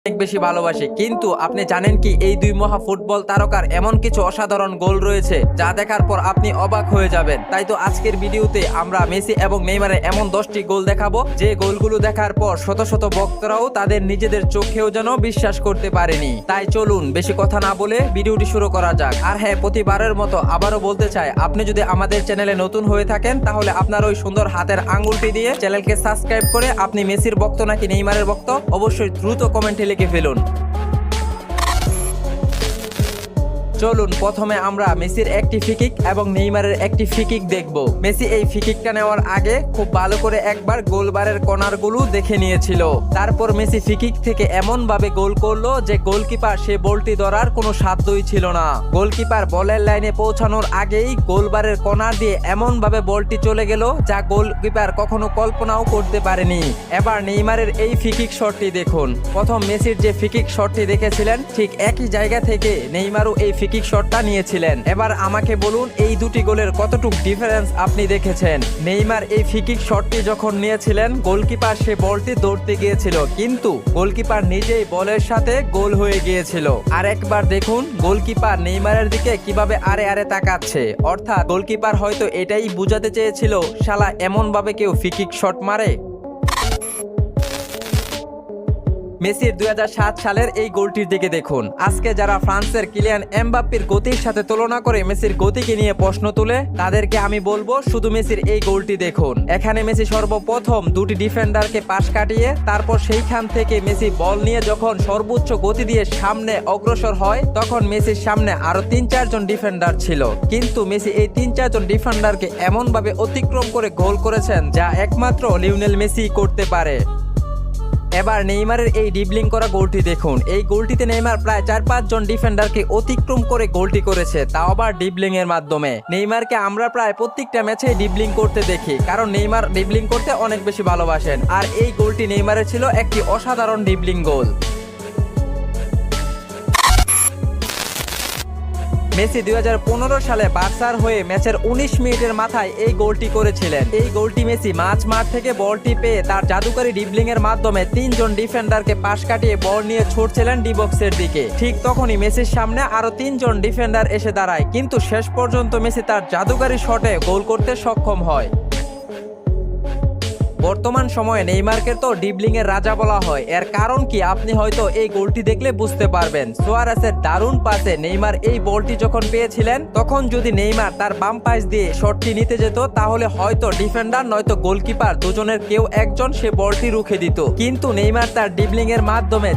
অনেক বেশি ভালোবাসি, কিন্তু আপনি জানেন কি এই দুই মহা ফুটবল তারকার এমন কিছু অসাধারণ গোল রয়েছে যা দেখার পর আপনি অবাক হয়ে যাবেন। তাই তো আজকের ভিডিওতে আমরা মেসি এবং নেইমারের এমন 10টি গোল দেখাবো যে গোলগুলো দেখার পর শত শত ভক্তরাও তাদের নিজেদের চোখেও যেন বিশ্বাস করতে পারেনি। তাই চলুন বেশি কথা না বলে ভিডিওটি শুরু করা যাক। আর হ্যাঁ, প্রতিবারের মতো আবারও বলতে চাই, আপনি যদি আমাদের চ্যানেলে নতুন হয়ে থাকেন তাহলে আপনার ওই সুন্দর হাতের আঙ্গুলটি দিয়ে চ্যানেলকে সাবস্ক্রাইব করে আপনি মেসির ভক্ত নাকি নেইমারের ভক্ত অবশ্যই দ্রুত কমেন্টে লিখে ফেলুন। চলুন প্রথমে আমরা মেসির একটি ফ্রি-কিক এবং নেইমারের একটি ফ্রি-কিক দেখব। মেসি এই ফ্রি-কিকটা নেওয়ার আগে খুব ভালো করে একবার গোলবারের কর্নারগুলো দেখে নিয়েছিল। তারপর মেসি ফ্রি-কিক থেকে এমন ভাবে গোল করলো যে গোলকিপার সে বলটি ধরার কোনো সাধ্যই ছিল না। গোলকিপার বলের লাইনে পৌঁছানোর আগেই গোলবারের কর্নার দিয়ে এমন ভাবে বলটি চলে গেল যা গোলকিপার কখনো কল্পনাও করতে পারেনি। এবার নেইমারের এই ফ্রি-কিক শটটি দেখুন। প্রথম মেসির যে ফ্রি-কিক শটটি দেখেছিলেন ঠিক একই জায়গা থেকে নেইমারও এই ফ্রি-কিক শটটা নিয়েছিলেন। এবার আমাকে বলুন এই দুটি গোলের কতটুকু ডিফারেন্স আপনি দেখেছেন। নেইমার এই ফ্রি-কিক শটটি যখন নিয়েছিলেন গোলকিপার সে বলটি ধরতে গিয়েছিল, কিন্তু গোলকিপার নিজেই বলের সাথে গোল হয়ে গিয়েছিল। আর একবার দেখুন গোলকিপার নেইমারের দিকে কিভাবে আরে আরে তাকাচ্ছে, অর্থাৎ গোলকিপার হয়তো এটাই বুঝাতে চেয়েছিল শালা এমন ভাবে কেউ ফ্রি-কিক শট মারে। মেসির 2007 সালের এই গোলটির দিকে দেখুন। আজকে যারা ফ্রান্সের কিলিয়ান এমবাপ্পের গতির সাথে তুলনা করে মেসির গতিকে নিয়ে প্রশ্ন তুলে তাদেরকে আমি বলবো শুধু মেসির এই গোলটি দেখুন। এখানে মেসি সর্বপ্রথম দুটি ডিফেন্ডারকে পাশ কাটিয়ে তারপর সেইখান থেকে মেসি বল নিয়ে যখন সর্বোচ্চ গতি দিয়ে সামনে অগ্রসর হয় তখন মেসির সামনে আরো 3-4 জন ডিফেন্ডার ছিল, কিন্তু মেসি এই 3-4 জন ডিফেন্ডারকে এমন ভাবে অতিক্রম করে গোল করেছেন যা একমাত্র লিওনেল মেসি করতে পারে। এবার নেইমারের এই ড্রিবলিং করা গোলটি দেখুন। এই গোলটিতে নেইমার প্রায় 4-5 জন ডিফেন্ডারকে অতিক্রম করে গোলটি করেছে, তাও আবার ড্রিবলিং এর মাধ্যমে। নেইমারকে আমরা প্রায় প্রত্যেকটা ম্যাচে ড্রিবলিং করতে দেখি, কারণ নেইমার ড্রিবলিং করতে অনেক বেশি ভালোবাসেন। আর এই গোলটি নেইমারের ছিল একটি অসাধারণ ড্রিবলিং গোল। মেসি 2015 সালে বার্সার হয়ে ম্যাচের 19 মিনিটের মাথায় এই গোলটি করেছিলেন। এই গোলটি মেসি মাঝ মাঠ থেকে বলটি পেয়ে তার জাদুকরী ড্রিবলিং এর মাধ্যমে 3 জন ডিফেন্ডারকে পাশ কাটিয়ে বল নিয়ে ছুটছিলেন ডি বক্সের দিকে। ঠিক তখনই মেসির সামনে আরো 3 জন ডিফেন্ডার এসে দাঁড়ায়, কিন্তু শেষ পর্যন্ত মেসি তার জাদুকরী শটে গোল করতে সক্ষম হয়। বর্তমান সময়ে নেইমারকে তো ড্রিবলিং এর রাজা বলা হয়। এর কারণ কি আপনি হয়তো এই গোলটি দেখলে বুঝতে পারবেন। সুয়ারেসের দারুণ পাসে নেইমার এই বলটি যখন পেয়েছিলেন তখন যদি নেইমার তার বাম পাশ দিয়ে শটটি নিতে যেত তাহলে হয়তো ডিফেন্ডার নয়তো গোলকিপার দুজনের কেউ একজন সে বলটি রুখে দিত, কিন্তু নেইমার তার ড্রিবলিং এর মাধ্যমে